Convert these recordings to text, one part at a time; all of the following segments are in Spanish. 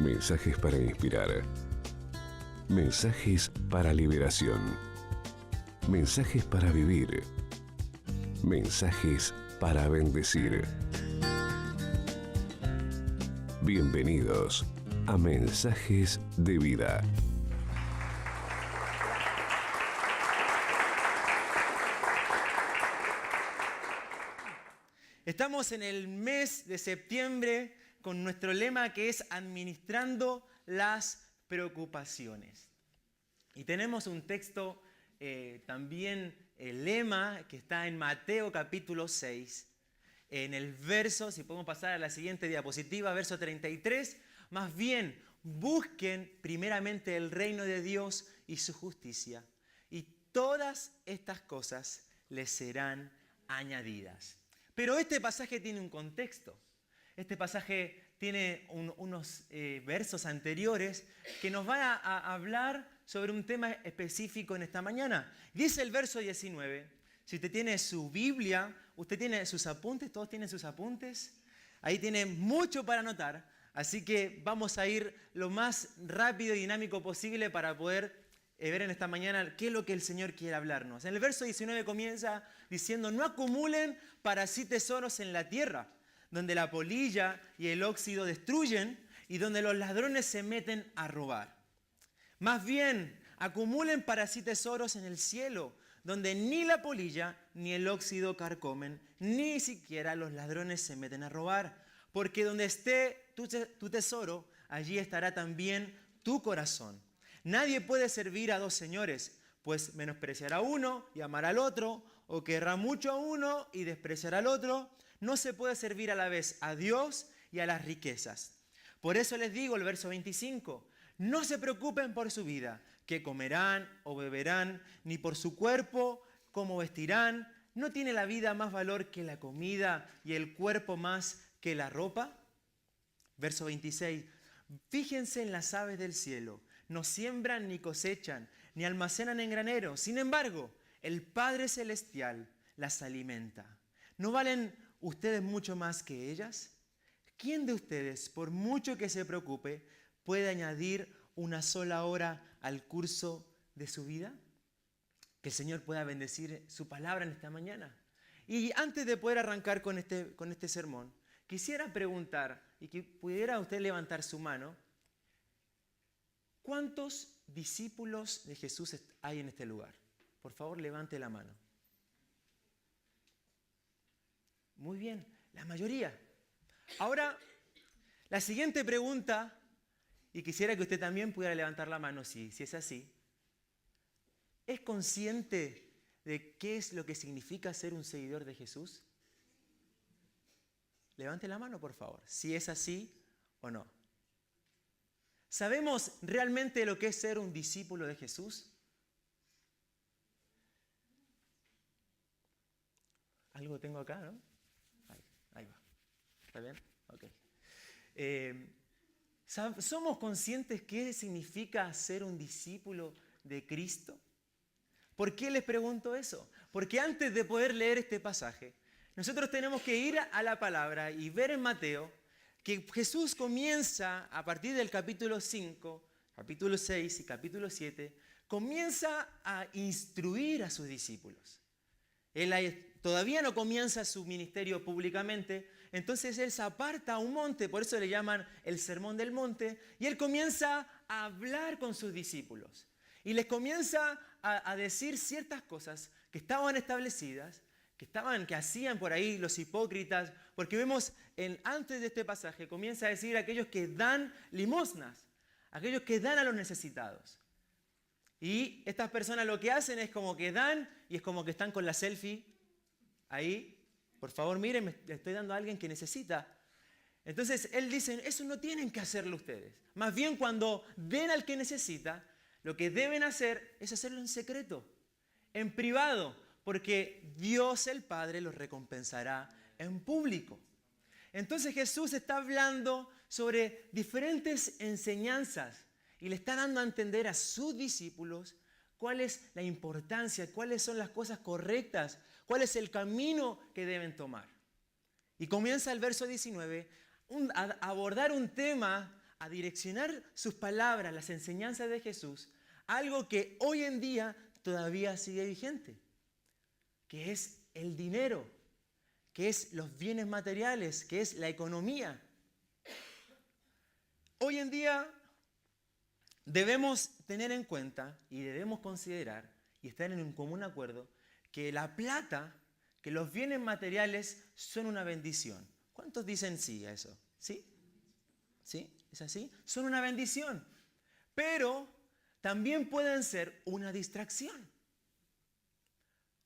Mensajes para inspirar. Mensajes para liberación. Mensajes para vivir. Mensajes para bendecir. Bienvenidos a Mensajes de Vida. Estamos en el mes de septiembre con nuestro lema que es Administrando las Preocupaciones. Y tenemos un texto también, el lema, que está en Mateo capítulo 6. En el verso, si podemos pasar a la siguiente diapositiva, verso 33. Más bien, busquen primeramente el reino de Dios y su justicia. Y todas estas cosas les serán añadidas. Pero este pasaje tiene un contexto. Este pasaje tiene unos versos anteriores que nos van a hablar sobre un tema específico en esta mañana. Dice el verso 19, si usted tiene su Biblia, usted tiene sus apuntes, todos tienen sus apuntes, ahí tiene mucho para anotar, así que vamos a ir lo más rápido y dinámico posible para poder ver en esta mañana qué es lo que el Señor quiere hablarnos. En el verso 19 comienza diciendo, no acumulen para sí tesoros en la tierra, donde la polilla y el óxido destruyen y donde los ladrones se meten a robar. Más bien, acumulen para sí tesoros en el cielo, donde ni la polilla ni el óxido carcomen, ni siquiera los ladrones se meten a robar. Porque donde esté tu tesoro, allí estará también tu corazón. Nadie puede servir a dos señores, pues menospreciará a uno y amará al otro, o querrá mucho a uno y despreciará al otro. No se puede servir a la vez a Dios y a las riquezas. Por eso les digo, el verso 25, no se preocupen por su vida, qué comerán o beberán, ni por su cuerpo, cómo vestirán. ¿No tiene la vida más valor que la comida y el cuerpo más que la ropa? Verso 26, fíjense en las aves del cielo, no siembran ni cosechan, ni almacenan en graneros. Sin embargo, el Padre Celestial las alimenta. ¿No valen ustedes mucho más que ellas? ¿Quién de ustedes, por mucho que se preocupe, puede añadir una sola hora al curso de su vida? Que el Señor pueda bendecir su palabra en esta mañana. Y antes de poder arrancar con este sermón, quisiera preguntar, y que pudiera usted levantar su mano, ¿cuántos discípulos de Jesús hay en este lugar? Por favor, levante la mano. Muy bien, la mayoría. Ahora, la siguiente pregunta, y quisiera que usted también pudiera levantar la mano si es así. ¿Es consciente de qué es lo que significa ser un seguidor de Jesús? Levante la mano, por favor, si es así o no. ¿Sabemos realmente lo que es ser un discípulo de Jesús? Algo tengo acá, ¿no? Ahí va. ¿Está bien? Ok. ¿Somos conscientes qué significa ser un discípulo de Cristo? ¿Por qué les pregunto eso? Porque antes de poder leer este pasaje, nosotros tenemos que ir a la palabra y ver en Mateo que Jesús comienza a partir del capítulo 5, capítulo 6 y capítulo 7, comienza a instruir a sus discípulos. Él todavía no comienza su ministerio públicamente, entonces él se aparta a un monte, por eso le llaman el Sermón del Monte, y él comienza a hablar con sus discípulos. Y les comienza a decir ciertas cosas que estaban establecidas, que hacían por ahí los hipócritas, porque vemos antes de este pasaje, comienza a decir aquellos que dan limosnas, aquellos que dan a los necesitados. Y estas personas lo que hacen es como que dan y es como que están con la selfie ahí. Por favor, miren, le estoy dando a alguien que necesita. Entonces, él dice, eso no tienen que hacerlo ustedes. Más bien cuando den al que necesita, lo que deben hacer es hacerlo en secreto, en privado, porque Dios el Padre los recompensará en público. Entonces Jesús está hablando sobre diferentes enseñanzas y le está dando a entender a sus discípulos cuál es la importancia, cuáles son las cosas correctas, cuál es el camino que deben tomar. Y comienza el verso 19 a abordar un tema a direccionar sus palabras, las enseñanzas de Jesús, a algo que hoy en día todavía sigue vigente, que es el dinero, que es los bienes materiales, que es la economía. Hoy en día debemos tener en cuenta y debemos considerar y estar en un común acuerdo que la plata, que los bienes materiales son una bendición. ¿Cuántos dicen sí a eso? ¿Sí? ¿Sí? ¿Es así? Son una bendición, pero también pueden ser una distracción.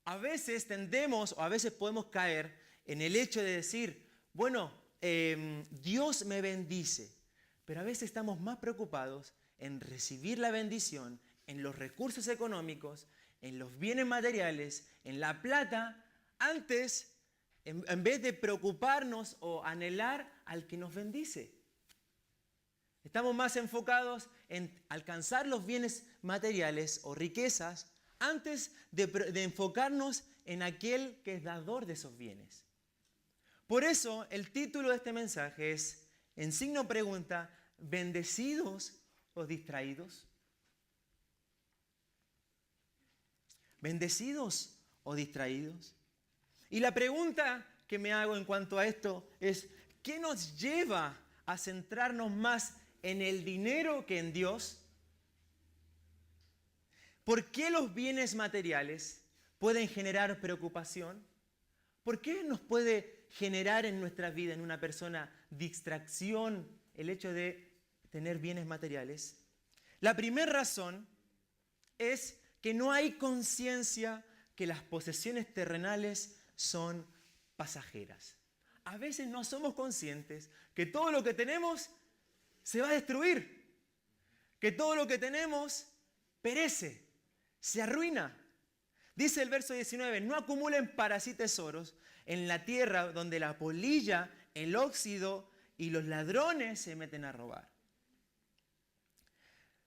A veces tendemos o a veces podemos caer en el hecho de decir, bueno, Dios me bendice, pero a veces estamos más preocupados en recibir la bendición, en los recursos económicos, en los bienes materiales, en la plata, antes, en vez de preocuparnos o anhelar al que nos bendice. Estamos más enfocados en alcanzar los bienes materiales o riquezas antes de enfocarnos en aquel que es dador de esos bienes. Por eso el título de este mensaje es, en signo pregunta, ¿bendecidos o distraídos? ¿Bendecidos o distraídos? Y la pregunta que me hago en cuanto a esto es, ¿qué nos lleva a centrarnos más en el dinero que en Dios? ¿Por qué los bienes materiales pueden generar preocupación? ¿Por qué nos puede generar en nuestra vida, en una persona, distracción el hecho de tener bienes materiales? La primera razón es que no hay conciencia que las posesiones terrenales son pasajeras. A veces no somos conscientes que todo lo que tenemos se va a destruir, que todo lo que tenemos perece, se arruina. Dice el verso 19, no acumulen para sí tesoros en la tierra donde la polilla, el óxido y los ladrones se meten a robar.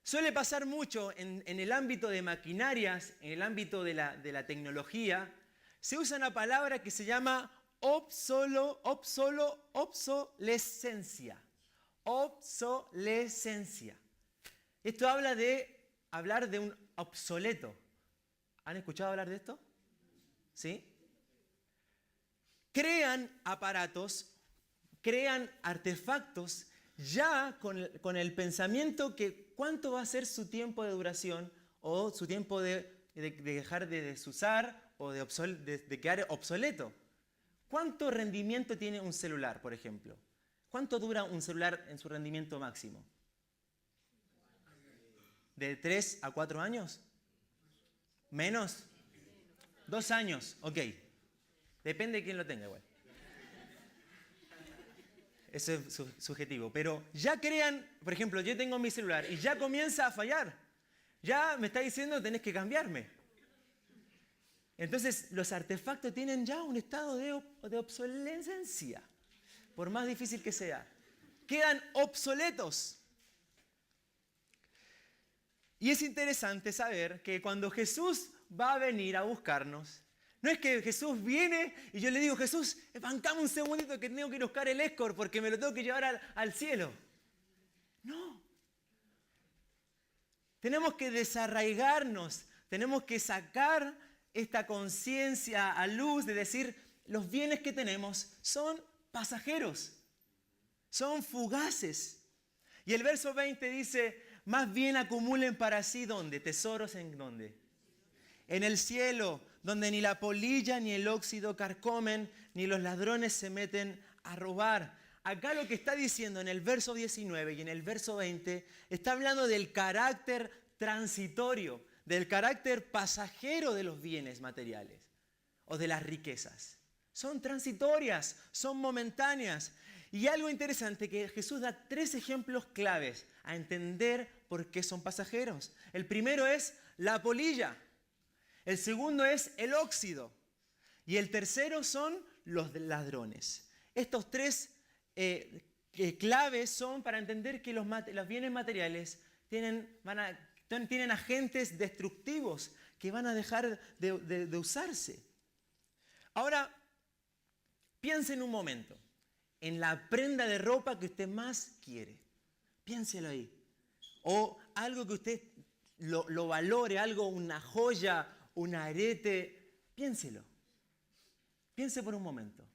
Suele pasar mucho en el ámbito de maquinarias, en el ámbito de la tecnología, se usa una palabra que se llama obsolescencia. Obsolescencia. Esto habla de hablar de un obsoleto. ¿Han escuchado hablar de esto? ¿Sí? Crean aparatos, crean artefactos ya con el pensamiento que cuánto va a ser su tiempo de duración o su tiempo de dejar de desusar o de quedar obsoleto. ¿Cuánto rendimiento tiene un celular, por ejemplo? ¿Cuánto dura un celular en su rendimiento máximo? ¿De 3 a 4 años? ¿Menos? 2 años, ok. Depende de quién lo tenga igual. Eso es subjetivo. Pero ya crean, por ejemplo, yo tengo mi celular y ya comienza a fallar. Ya me está diciendo tenés que cambiarme. Entonces los artefactos tienen ya un estado de obsolescencia, por más difícil que sea. Quedan obsoletos. Y es interesante saber que cuando Jesús va a venir a buscarnos, no es que Jesús viene y yo le digo, Jesús, bancame un segundito que tengo que ir a buscar el Escort porque me lo tengo que llevar al cielo. No. Tenemos que desarraigarnos, tenemos que sacar esta conciencia a luz de decir, los bienes que tenemos son pasajeros, son fugaces. Y el verso 20 dice, más bien acumulen para sí, ¿dónde? Tesoros en ¿dónde? En el cielo, donde ni la polilla ni el óxido carcomen, ni los ladrones se meten a robar. Acá lo que está diciendo en el verso 19 y en el verso 20, está hablando del carácter transitorio, del carácter pasajero de los bienes materiales o de las riquezas. Son transitorias, son momentáneas. Y algo interesante que Jesús da 3 ejemplos claves a entender por qué son pasajeros. El primero es la polilla. El segundo es el óxido. Y el tercero son los ladrones. Estos 3 claves son para entender que los bienes materiales tienen agentes destructivos que van a dejar de usarse. Ahora, piensen un momento en la prenda de ropa que usted más quiere. Piénselo ahí. O algo que usted lo valore, algo, una joya, un arete, piénselo. Piense por un momento.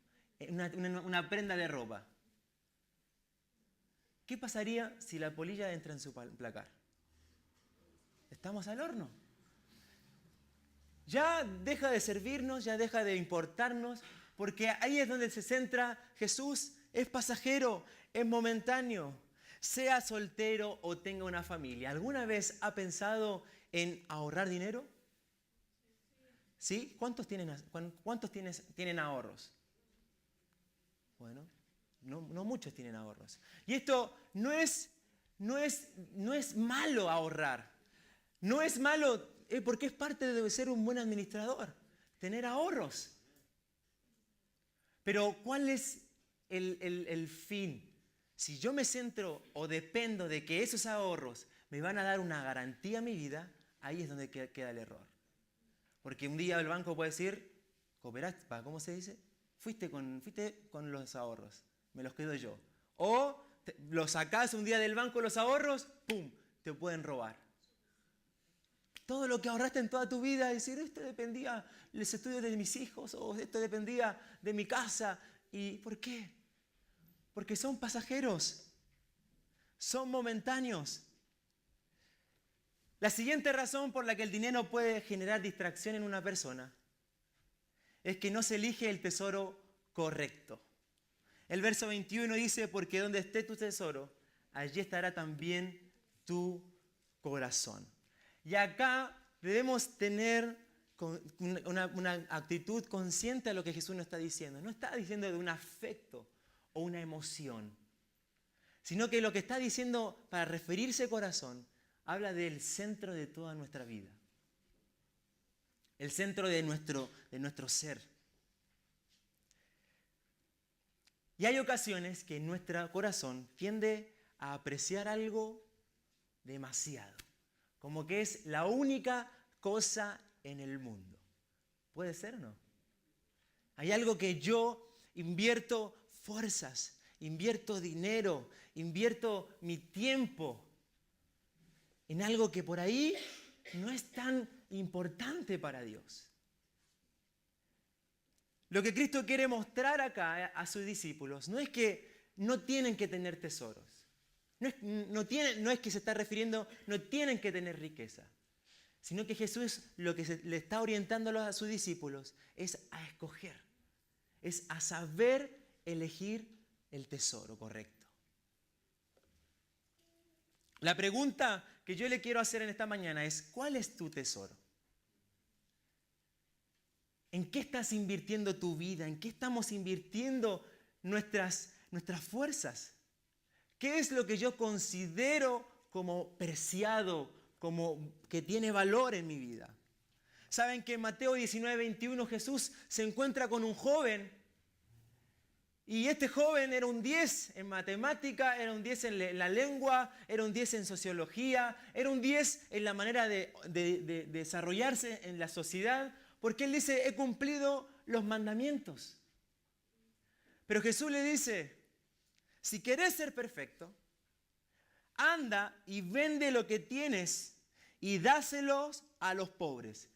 Una prenda de ropa. ¿Qué pasaría si la polilla entra en su placar? Estamos al horno. Ya deja de servirnos, ya deja de importarnos, porque ahí es donde se centra Jesús. Es pasajero, es momentáneo. Sea soltero o tenga una familia, ¿alguna vez ha pensado en ahorrar dinero? ¿Sí? ¿Cuántos tienen ahorros? Bueno, no muchos tienen ahorros. Y esto no es malo ahorrar. No es malo porque es parte de ser un buen administrador, tener ahorros. Pero ¿cuál es el fin? Si yo me centro o dependo de que esos ahorros me van a dar una garantía a mi vida, ahí es donde queda el error. Porque un día el banco puede decir, cooperaste, ¿cómo se dice? Fuiste con los ahorros, me los quedo yo. O los sacás un día del banco los ahorros, ¡pum!, te pueden robar. Todo lo que ahorraste en toda tu vida, decir, esto dependía de los estudios de mis hijos, o esto dependía de mi casa. ¿Y por qué? Porque son pasajeros, son momentáneos. La siguiente razón por la que el dinero puede generar distracción en una persona es que no se elige el tesoro correcto. El verso 21 dice, porque donde esté tu tesoro, allí estará también tu corazón. Y acá debemos tener una actitud consciente a lo que Jesús nos está diciendo. No está diciendo de un afecto o una emoción, sino que lo que está diciendo para referirse corazón, habla del centro de toda nuestra vida, el centro de nuestro ser. Y hay ocasiones que nuestro corazón tiende a apreciar algo demasiado, como que es la única cosa en el mundo. ¿Puede ser o no? Hay algo que yo invierto fuerzas, invierto dinero, invierto mi tiempo en algo que por ahí no es tan importante para Dios. Lo que Cristo quiere mostrar acá a sus discípulos no es que no tienen que tener tesoros. No es que se está refiriendo, no tienen que tener riqueza. Sino que Jesús lo que le está orientando a sus discípulos es a escoger. Es a saber elegir el tesoro correcto. La pregunta que yo le quiero hacer en esta mañana es, ¿cuál es tu tesoro? ¿En qué estás invirtiendo tu vida? ¿En qué estamos invirtiendo nuestras fuerzas? ¿Qué es lo que yo considero como preciado, como que tiene valor en mi vida? Saben que en Mateo 19:21 Jesús se encuentra con un joven y este joven era un 10 en matemática, era un 10 en la lengua, era un 10 en sociología, era un 10 en la manera de desarrollarse en la sociedad, porque él dice, he cumplido los mandamientos. Pero Jesús le dice, si querés ser perfecto, anda y vende lo que tienes y dáselos a los pobres.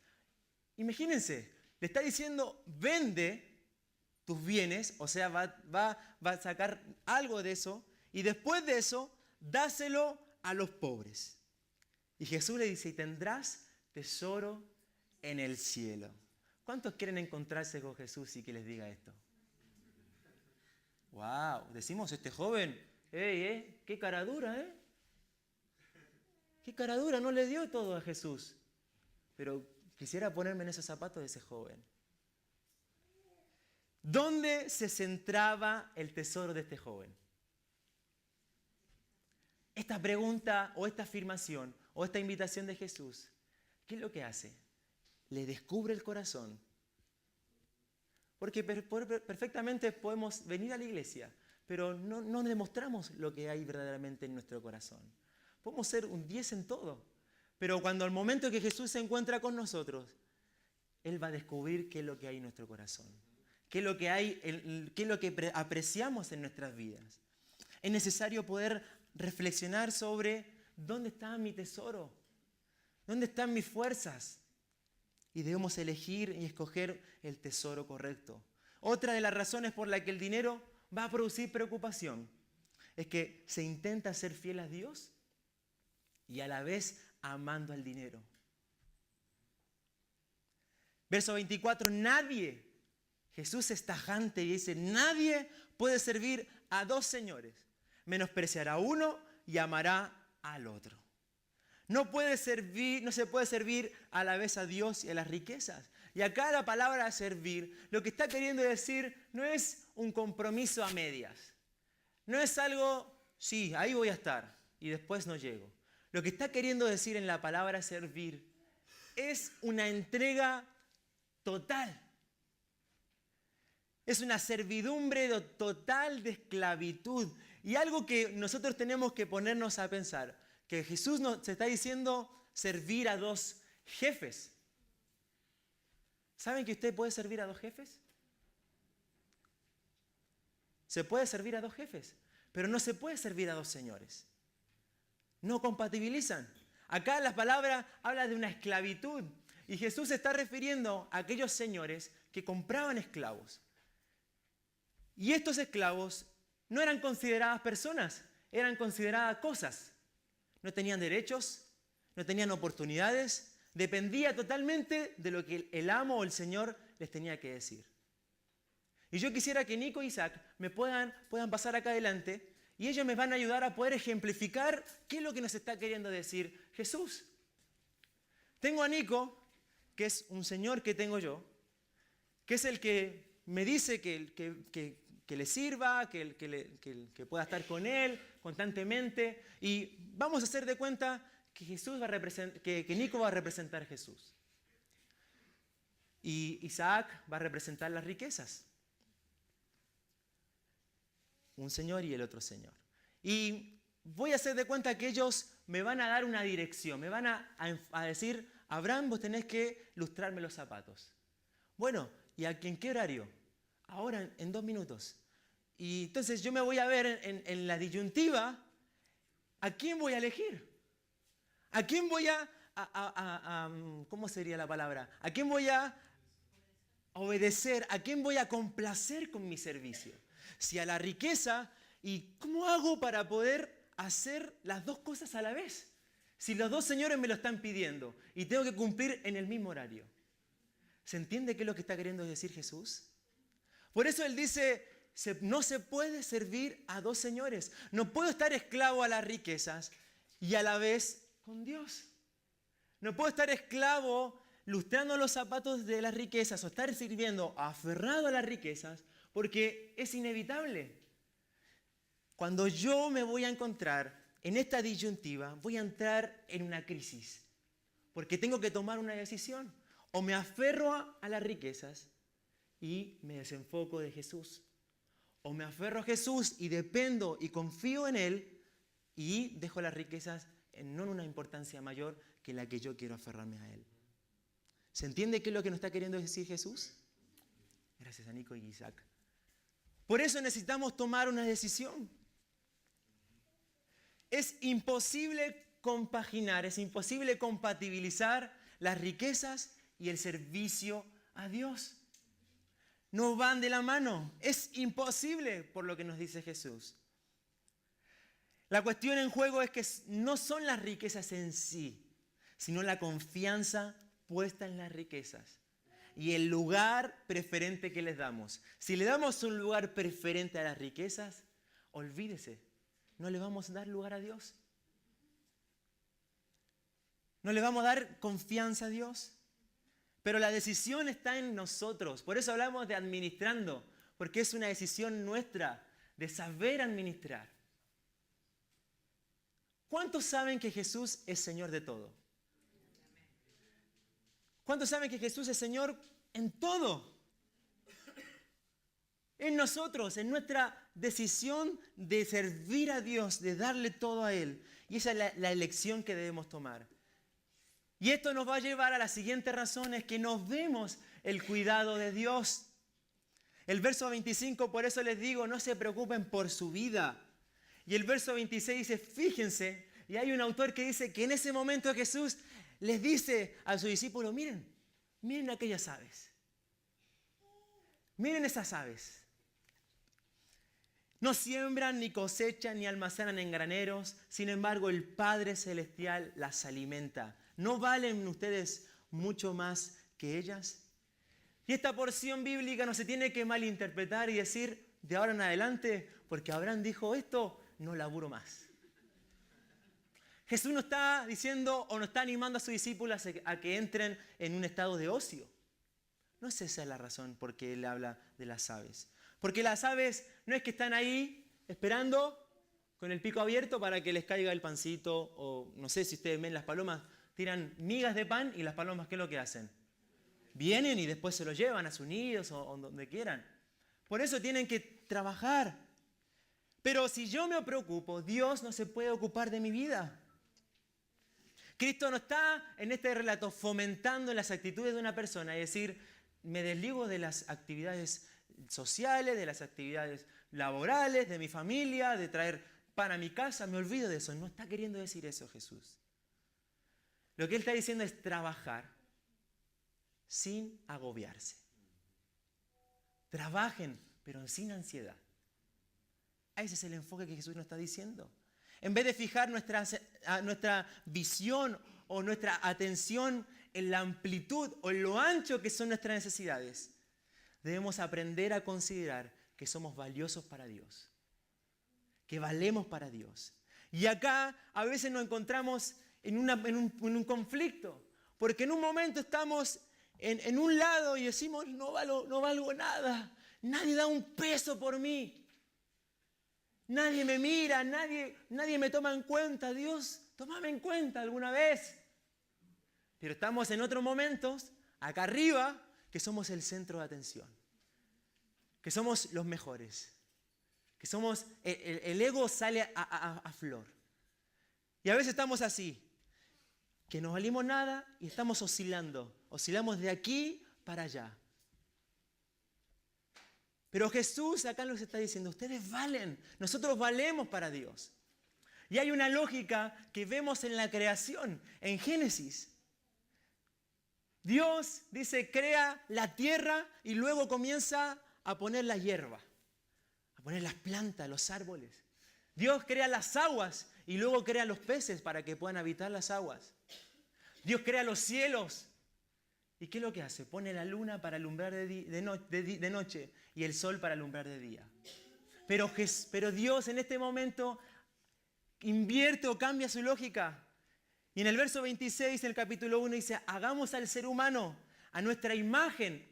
Imagínense, le está diciendo, vende tus bienes, o sea, va a sacar algo de eso, y después de eso, dáselo a los pobres. Y Jesús le dice, y tendrás tesoro en el cielo. ¿Cuántos quieren encontrarse con Jesús y que les diga esto? ¡Wow! Decimos, este joven, qué cara dura, qué cara dura, no le dio todo a Jesús. Pero quisiera ponerme en esos zapatos de ese joven. ¿Dónde se centraba el tesoro de este joven? Esta pregunta o esta afirmación o esta invitación de Jesús, ¿qué es lo que hace? Le descubre el corazón. Porque perfectamente podemos venir a la iglesia, pero no demostramos lo que hay verdaderamente en nuestro corazón. Podemos ser un 10 en todo, pero cuando al momento que Jesús se encuentra con nosotros, Él va a descubrir qué es lo que hay en nuestro corazón. ¿Qué es lo que hay, qué es lo que apreciamos en nuestras vidas? Es necesario poder reflexionar sobre dónde está mi tesoro, dónde están mis fuerzas. Y debemos elegir y escoger el tesoro correcto. Otra de las razones por la que el dinero va a producir preocupación es que se intenta ser fiel a Dios y a la vez amando al dinero. Verso 24, Jesús es tajante y dice, nadie puede servir a dos señores. Menospreciará a uno y amará al otro. No se puede servir a la vez a Dios y a las riquezas. Y acá la palabra servir, lo que está queriendo decir no es un compromiso a medias. No es algo, sí, ahí voy a estar y después no llego. Lo que está queriendo decir en la palabra servir es una entrega total. Es una servidumbre total de esclavitud. Y algo que nosotros tenemos que ponernos a pensar, que Jesús nos está diciendo servir a dos jefes. ¿Saben que usted puede servir a dos jefes? Se puede servir a dos jefes, pero no se puede servir a dos señores. No compatibilizan. Acá la palabra habla de una esclavitud. Y Jesús se está refiriendo a aquellos señores que compraban esclavos. Y estos esclavos no eran consideradas personas, eran consideradas cosas. No tenían derechos, no tenían oportunidades, dependía totalmente de lo que el amo o el Señor les tenía que decir. Y yo quisiera que Nico y Isaac me puedan pasar acá adelante y ellos me van a ayudar a poder ejemplificar qué es lo que nos está queriendo decir Jesús. Tengo a Nico, que es un señor que tengo yo, que es el que me dice que le sirva, que pueda estar con él constantemente. Y vamos a hacer de cuenta que Nico va a representar a Jesús. Y Isaac va a representar las riquezas. Un señor y el otro señor. Y voy a hacer de cuenta que ellos me van a dar una dirección. Me van a decir, Abraham, vos tenés que lustrarme los zapatos. Bueno, ¿y en qué horario? Ahora, en 2 minutos. Y entonces yo me voy a ver en la disyuntiva, ¿a quién voy a elegir? ¿A quién voy ¿cómo sería la palabra? ¿A quién voy a obedecer? ¿A quién voy a complacer con mi servicio? Si a la riqueza, ¿y cómo hago para poder hacer las dos cosas a la vez? Si los dos señores me lo están pidiendo y tengo que cumplir en el mismo horario. ¿Se entiende qué es lo que está queriendo decir Jesús? Por eso Él dice, no se puede servir a dos señores. No puedo estar esclavo a las riquezas y a la vez con Dios. No puedo estar esclavo lustrando los zapatos de las riquezas o estar sirviendo aferrado a las riquezas porque es inevitable. Cuando yo me voy a encontrar en esta disyuntiva, voy a entrar en una crisis porque tengo que tomar una decisión. O me aferro a las riquezas y me desenfoco de Jesús. O me aferro a Jesús y dependo y confío en Él y dejo las riquezas no en una importancia mayor que la que yo quiero aferrarme a Él. ¿Se entiende qué es lo que nos está queriendo decir Jesús? Gracias a Nico y Isaac. Por eso necesitamos tomar una decisión. Es imposible compaginar, es imposible compatibilizar las riquezas y el servicio a Dios. No van de la mano. Es imposible por lo que nos dice Jesús. La cuestión en juego es que no son las riquezas en sí, sino la confianza puesta en las riquezas y el lugar preferente que les damos. Si le damos un lugar preferente a las riquezas, olvídese, no le vamos a dar lugar a Dios. No le vamos a dar confianza a Dios. Pero la decisión está en nosotros. Por eso hablamos de administrando, porque es una decisión nuestra de saber administrar. ¿Cuántos saben que Jesús es Señor de todo? ¿Cuántos saben que Jesús es Señor en todo? En nosotros, en nuestra decisión de servir a Dios, de darle todo a Él. Y esa es la elección que debemos tomar. Y esto nos va a llevar a la siguiente razón, es que nos vemos el cuidado de Dios. El verso 25, por eso les digo, no se preocupen por su vida. Y el verso 26 dice, fíjense, y hay un autor que dice que en ese momento Jesús les dice a sus discípulos, miren aquellas aves. Miren esas aves. No siembran, ni cosechan, ni almacenan en graneros. Sin embargo, el Padre Celestial las alimenta. ¿No valen ustedes mucho más que ellas? Y esta porción bíblica no se tiene que malinterpretar y decir de ahora en adelante, porque Abraham dijo esto, no laburo más. Jesús no está diciendo o no está animando a sus discípulos a que entren en un estado de ocio. No es esa la razón por qué él habla de las aves. Porque las aves no es que están ahí esperando con el pico abierto para que les caiga el pancito, o no sé si ustedes ven las palomas, tiran migas de pan y las palomas, ¿qué es lo que hacen? Vienen y después se lo llevan a sus nidos o donde quieran. Por eso tienen que trabajar. Pero si yo me preocupo, Dios no se puede ocupar de mi vida. Cristo no está en este relato fomentando las actitudes de una persona y decir, me desligo de las actividades sociales, de las actividades laborales, de mi familia, de traer pan a mi casa, me olvido de eso. No está queriendo decir eso Jesús. Lo que Él está diciendo es trabajar sin agobiarse. Trabajen, pero sin ansiedad. Ese es el enfoque que Jesús nos está diciendo. En vez de fijar nuestra visión o nuestra atención en la amplitud o en lo ancho que son nuestras necesidades, debemos aprender a considerar que somos valiosos para Dios, que valemos para Dios. Y acá a veces nos encontramos en un conflicto, porque en un momento estamos en un lado y decimos, no valgo nada, nadie da un peso por mí. Nadie me mira, nadie me toma en cuenta. Dios, tómame en cuenta alguna vez. Pero estamos en otros momentos, acá arriba, que somos el centro de atención. Que somos los mejores. Que somos, el ego sale a flor. Y a veces estamos así, que no valimos nada y estamos oscilando. Oscilamos de aquí para allá. Pero Jesús acá nos está diciendo, ustedes valen, nosotros valemos para Dios. Y hay una lógica que vemos en la creación, en Génesis. Dios dice, crea la tierra y luego comienza a poner la hierba, a poner las plantas, los árboles. Dios crea las aguas y luego crea los peces para que puedan habitar las aguas. Dios crea los cielos. ¿Y qué es lo que hace? Pone la luna para alumbrar de noche y el sol para alumbrar de día. Pero Dios en este momento invierte o cambia su lógica. Y en el verso 26 del capítulo 1 dice, hagamos al ser humano a nuestra imagen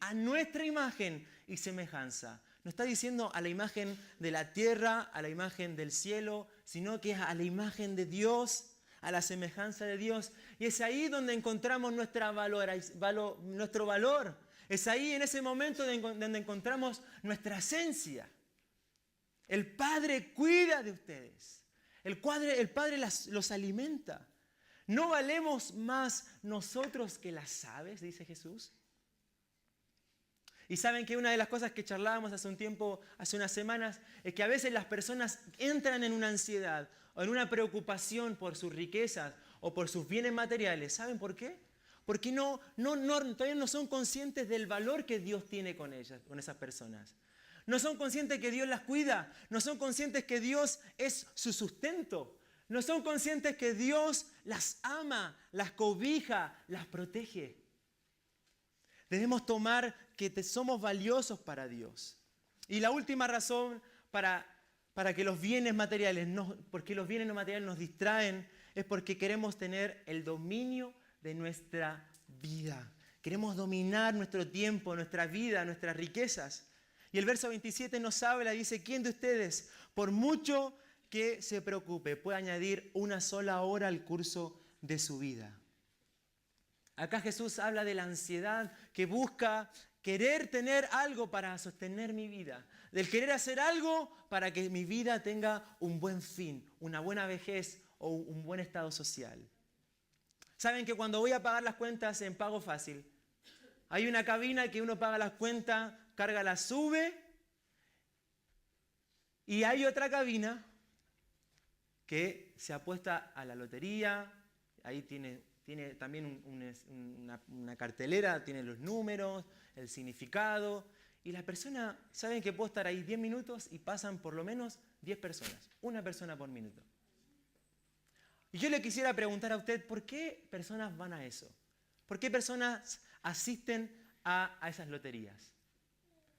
y semejanza. No está diciendo a la imagen de la tierra, a la imagen del cielo, sino que es a la imagen de Dios, a la semejanza de Dios. Y es ahí donde encontramos nuestro valor. Es ahí en ese momento donde encontramos nuestra esencia. El Padre cuida de ustedes. El Padre los alimenta. ¿No valemos más nosotros que las aves? Dice Jesús. Y saben que una de las cosas que charlábamos hace un tiempo, hace unas semanas, es que a veces las personas entran en una ansiedad o en una preocupación por sus riquezas o por sus bienes materiales. ¿Saben por qué? Porque todavía no son conscientes del valor que Dios tiene con ellas, con esas personas. No son conscientes que Dios las cuida. No son conscientes que Dios es su sustento. No son conscientes que Dios las ama, las cobija, las protege. Debemos tomar que somos valiosos para Dios. Y la última razón para que los bienes materiales, porque los bienes no materiales nos distraen, es porque queremos tener el dominio de nuestra vida. Queremos dominar nuestro tiempo, nuestra vida, nuestras riquezas. Y el verso 27 nos habla, dice, ¿quién de ustedes, por mucho que se preocupe, puede añadir una sola hora al curso de su vida? Acá Jesús habla de la ansiedad que busca querer tener algo para sostener mi vida, del querer hacer algo para que mi vida tenga un buen fin, una buena vejez o un buen estado social. Saben que cuando voy a pagar las cuentas en Pago Fácil, hay una cabina que uno paga las cuentas, carga la sube, y hay otra cabina que se apuesta a la lotería. Ahí tiene también una cartelera, tiene los números, el significado. Y la persona, saben que puedo estar ahí 10 minutos y pasan por lo menos 10 personas. Una persona por minuto. Y yo le quisiera preguntar a usted, ¿por qué personas van a eso? ¿Por qué personas asisten a esas loterías?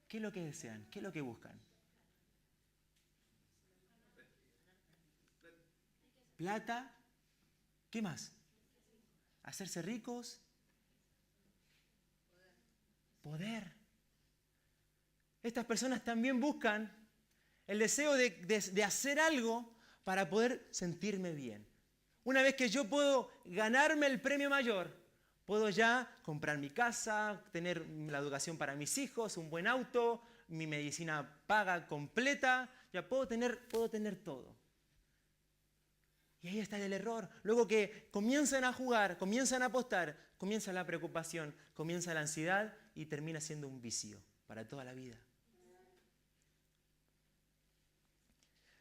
¿Qué es lo que desean? ¿Qué es lo que buscan? Plata. ¿Qué más? Hacerse ricos. Poder. Estas personas también buscan el deseo de hacer algo para poder sentirme bien. Una vez que yo puedo ganarme el premio mayor, puedo ya comprar mi casa, tener la educación para mis hijos, un buen auto, mi medicina paga completa, ya puedo tener todo. Y ahí está el error. Luego que comienzan a jugar, comienzan a apostar, comienza la preocupación, comienza la ansiedad y termina siendo un vicio para toda la vida.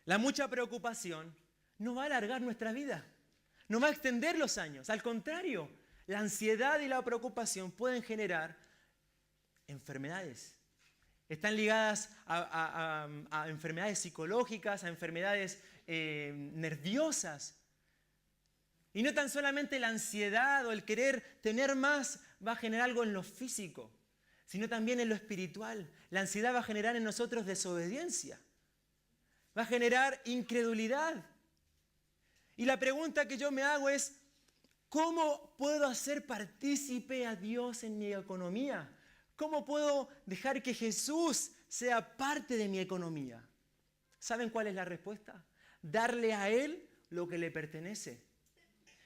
La mucha preocupación no va a alargar nuestra vida, no va a extender los años. Al contrario, la ansiedad y la preocupación pueden generar enfermedades. Están ligadas a enfermedades psicológicas, a enfermedades nerviosas. Y no tan solamente la ansiedad o el querer tener más va a generar algo en lo físico, sino también en lo espiritual. La ansiedad va a generar en nosotros desobediencia. Va a generar incredulidad. Y la pregunta que yo me hago es, ¿cómo puedo hacer partícipe a Dios en mi economía? ¿Cómo puedo dejar que Jesús sea parte de mi economía? ¿Saben cuál es la respuesta? Darle a Él lo que le pertenece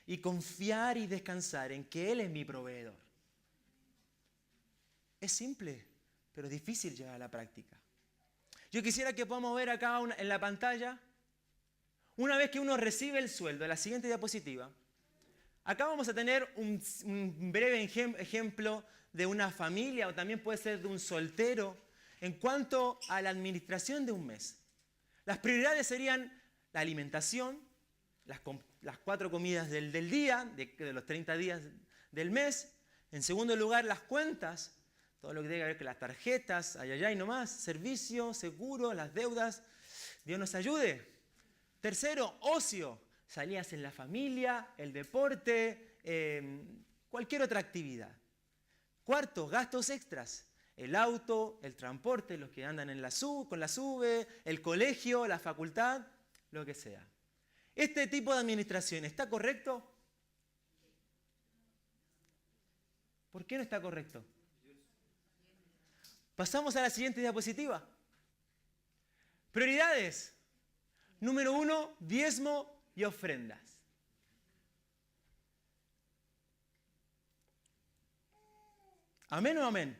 y confiar y descansar en que Él es mi proveedor. Es simple, pero difícil llevar a la práctica. Yo quisiera que podamos ver acá en la pantalla, una vez que uno recibe el sueldo, en la siguiente diapositiva, acá vamos a tener un breve ejemplo de una familia o también puede ser de un soltero en cuanto a la administración de un mes. Las prioridades serían la alimentación, las 4 comidas del día, de los 30 días del mes. En segundo lugar, las cuentas, todo lo que tiene que ver con las tarjetas, y nomás, servicio, seguro, las deudas. Dios nos ayude. Tercero, ocio, salidas en la familia, el deporte, cualquier otra actividad. Cuarto, gastos extras, el auto, el transporte, los que andan con la SUBE, el colegio, la facultad, lo que sea. ¿Este tipo de administración está correcto? ¿Por qué no está correcto? Pasamos a la siguiente diapositiva. Prioridades. Número 1, diezmo y ofrendas. ¿Amén o amén?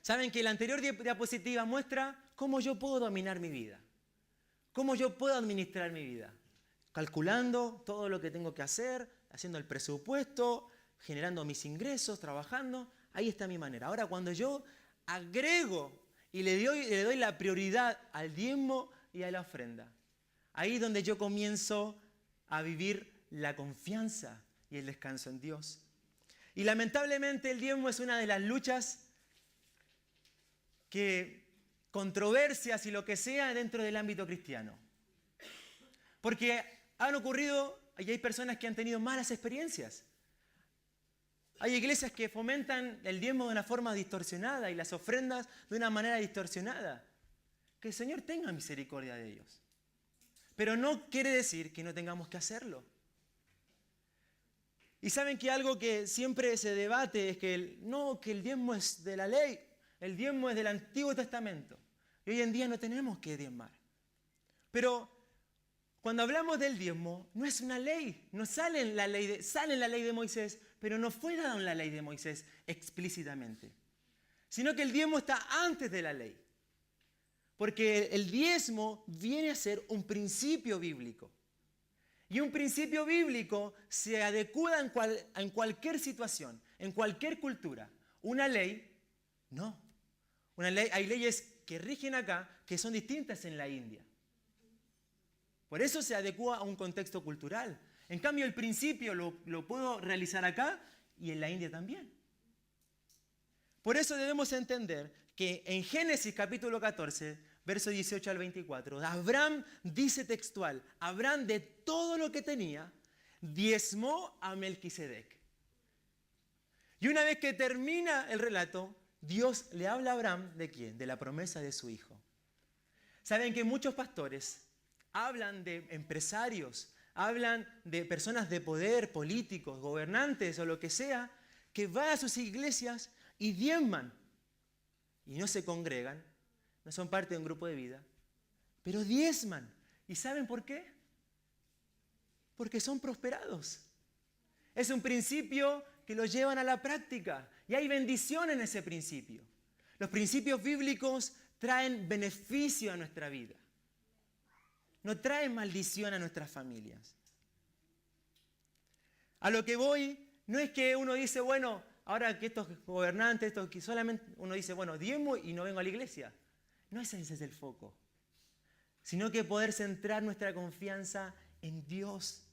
Saben que la anterior diapositiva muestra cómo yo puedo dominar mi vida. Cómo yo puedo administrar mi vida. Calculando todo lo que tengo que hacer, haciendo el presupuesto, generando mis ingresos, trabajando. Ahí está mi manera. Ahora, cuando yo agrego y le doy la prioridad al diezmo y a la ofrenda, ahí es donde yo comienzo a vivir la confianza y el descanso en Dios. Y lamentablemente el diezmo es una de las luchas controversias y lo que sea dentro del ámbito cristiano. Porque han ocurrido y hay personas que han tenido malas experiencias. Hay iglesias que fomentan el diezmo de una forma distorsionada y las ofrendas de una manera distorsionada. Que el Señor tenga misericordia de ellos. Pero no quiere decir que no tengamos que hacerlo. Y saben que algo que siempre se debate es que el diezmo es de la ley, el diezmo es del Antiguo Testamento. Y hoy en día no tenemos que diezmar. Pero cuando hablamos del diezmo, no es una ley, no sale en la ley de Moisés, pero no fue dado en la ley de Moisés explícitamente. Sino que el diezmo está antes de la ley. Porque el diezmo viene a ser un principio bíblico. Y un principio bíblico se adecua en cualquier situación, en cualquier cultura. Una ley, no. Hay leyes que rigen acá que son distintas en la India. Por eso se adecua a un contexto cultural. En cambio, el principio lo puedo realizar acá y en la India también. Por eso debemos entender que en Génesis capítulo 14, verso 18 al 24, Abraham dice textual, Abraham de todo lo que tenía, diezmó a Melquisedec. Y una vez que termina el relato, Dios le habla a Abraham ¿de quién? De la promesa de su hijo. Saben que muchos pastores hablan de empresarios, hablan de personas de poder, políticos, gobernantes o lo que sea, que van a sus iglesias y diezman. Y no se congregan, no son parte de un grupo de vida, pero diezman. ¿Y saben por qué? Porque son prosperados. Es un principio que lo llevan a la práctica y hay bendición en ese principio. Los principios bíblicos traen beneficio a nuestra vida. No traen maldición a nuestras familias. A lo que voy, no es que uno dice, bueno, ahora que estos gobernantes, estos que solamente uno dice, bueno, diezmo y no vengo a la iglesia. No ese es el foco. Sino que poder centrar nuestra confianza en Dios.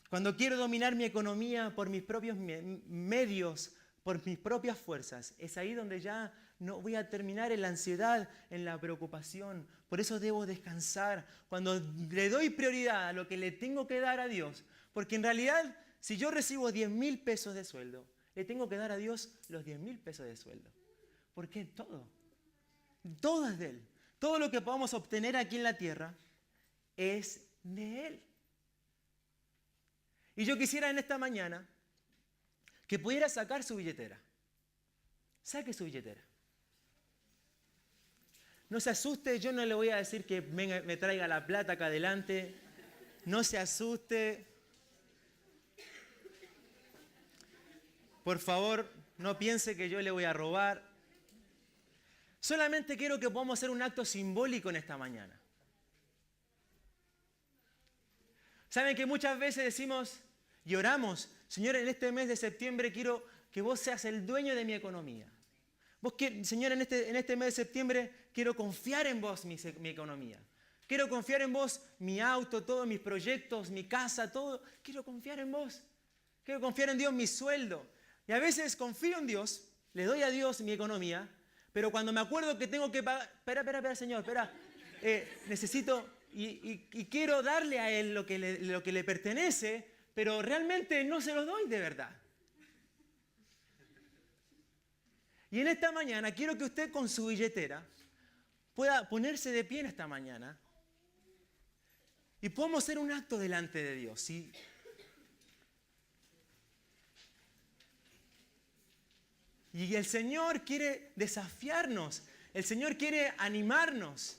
Cuando quiero dominar mi economía por mis propios medios, por mis propias fuerzas, es ahí donde ya no voy a terminar en la ansiedad, en la preocupación. Por eso debo descansar. Cuando le doy prioridad a lo que le tengo que dar a Dios, porque en realidad, si yo recibo 10,000 pesos de sueldo, le tengo que dar a Dios los 10,000 pesos de sueldo. Porque todo es de Él. Todo lo que podamos obtener aquí en la tierra es de Él. Y yo quisiera en esta mañana que pudiera sacar su billetera. Saque su billetera. No se asuste, yo no le voy a decir que me traiga la plata acá adelante. No se asuste. Por favor, no piense que yo le voy a robar. Solamente quiero que podamos hacer un acto simbólico en esta mañana. Saben que muchas veces decimos y oramos, Señor, en este mes de septiembre quiero que vos seas el dueño de mi economía. Señor, en este mes de septiembre quiero confiar en vos mi economía. Quiero confiar en vos mi auto, todos mis proyectos, mi casa, todo. Quiero confiar en vos. Quiero confiar en Dios mi sueldo. Y a veces confío en Dios, le doy a Dios mi economía, pero cuando me acuerdo que tengo que pagar, espera, Señor, espera, necesito y quiero darle a Él lo que le pertenece, pero realmente no se lo doy de verdad. Y en esta mañana quiero que usted con su billetera pueda ponerse de pie en esta mañana y podamos hacer un acto delante de Dios, ¿sí? Y el Señor quiere desafiarnos, el Señor quiere animarnos.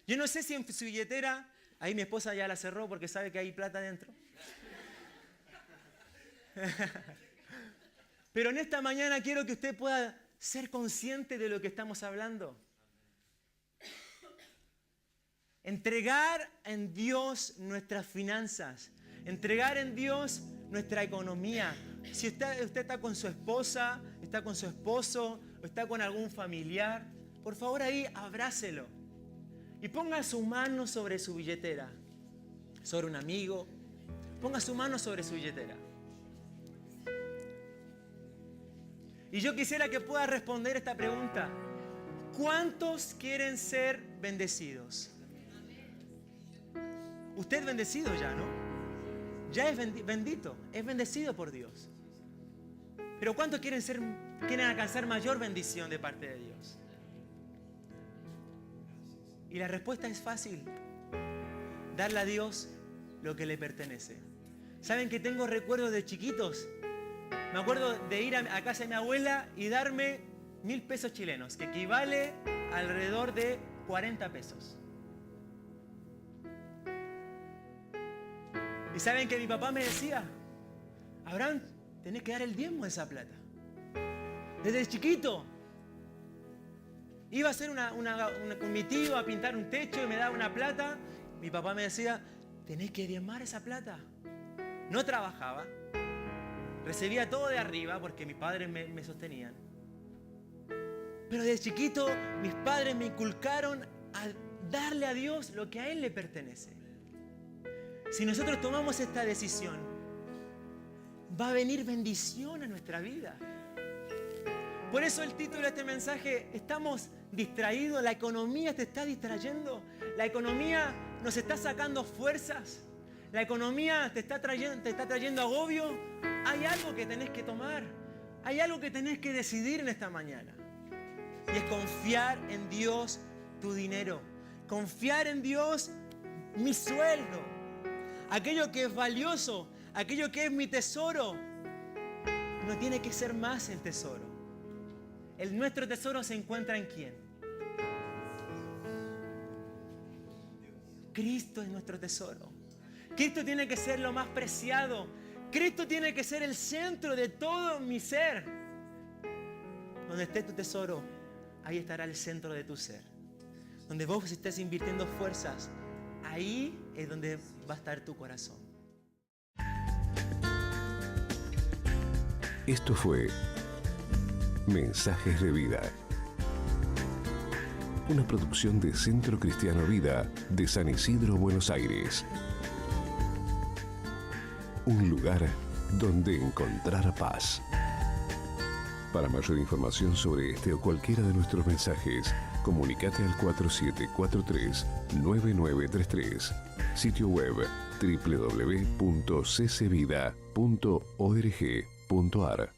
Yo no sé si en su billetera, ahí mi esposa ya la cerró porque sabe que hay plata dentro. Pero en esta mañana quiero que usted pueda ser consciente de lo que estamos hablando. Entregar en Dios nuestras finanzas, entregar en Dios nuestra economía. Si usted está con su esposa, está con su esposo, o está con algún familiar, por favor ahí abrácelo. Y ponga su mano sobre su billetera, sobre un amigo. Ponga su mano sobre su billetera. Y yo quisiera que pueda responder esta pregunta. ¿Cuántos quieren ser bendecidos? Usted es bendecido ya, ¿no? Ya es bendito, es bendecido por Dios. Pero ¿cuántos quieren alcanzar mayor bendición de parte de Dios? Y la respuesta es fácil. Darle a Dios lo que le pertenece. ¿Saben que tengo recuerdos de chiquitos? Me acuerdo de ir a casa de mi abuela y darme 1,000 pesos chilenos, que equivale a alrededor de 40 pesos. Y saben que mi papá me decía, Abraham, tenés que dar el diezmo de esa plata. Desde chiquito. Iba a hacer con mi tío a pintar un techo y me daba una plata. Mi papá me decía, tenés que diezmar esa plata. No trabajaba. Recibía todo de arriba porque mis padres me sostenían. Pero desde chiquito mis padres me inculcaron a darle a Dios lo que a Él le pertenece. Si nosotros tomamos esta decisión, va a venir bendición a nuestra vida. Por eso el título de este mensaje, ¿estamos distraídos? ¿La economía te está distrayendo? ¿La economía nos está sacando fuerzas? ¿La economía te está trayendo agobio? Hay algo que tenés que tomar. Hay algo que tenés que decidir en esta mañana. Y es confiar en Dios tu dinero. Confiar en Dios mi sueldo. Aquello que es valioso, aquello que es mi tesoro, no tiene que ser más el tesoro. Nuestro tesoro se encuentra en ¿quién? Cristo es nuestro tesoro. Cristo tiene que ser lo más preciado. Cristo tiene que ser el centro de todo mi ser. Donde esté tu tesoro, ahí estará el centro de tu ser. Donde vos estés invirtiendo fuerzas, ahí es donde va a estar tu corazón. Esto fue Mensajes de Vida, una producción de Centro Cristiano Vida de San Isidro, Buenos Aires. Un lugar donde encontrar paz. Para mayor información sobre este o cualquiera de nuestros mensajes, comunícate al 4743-9933. Sitio web www.ccvida.org.ar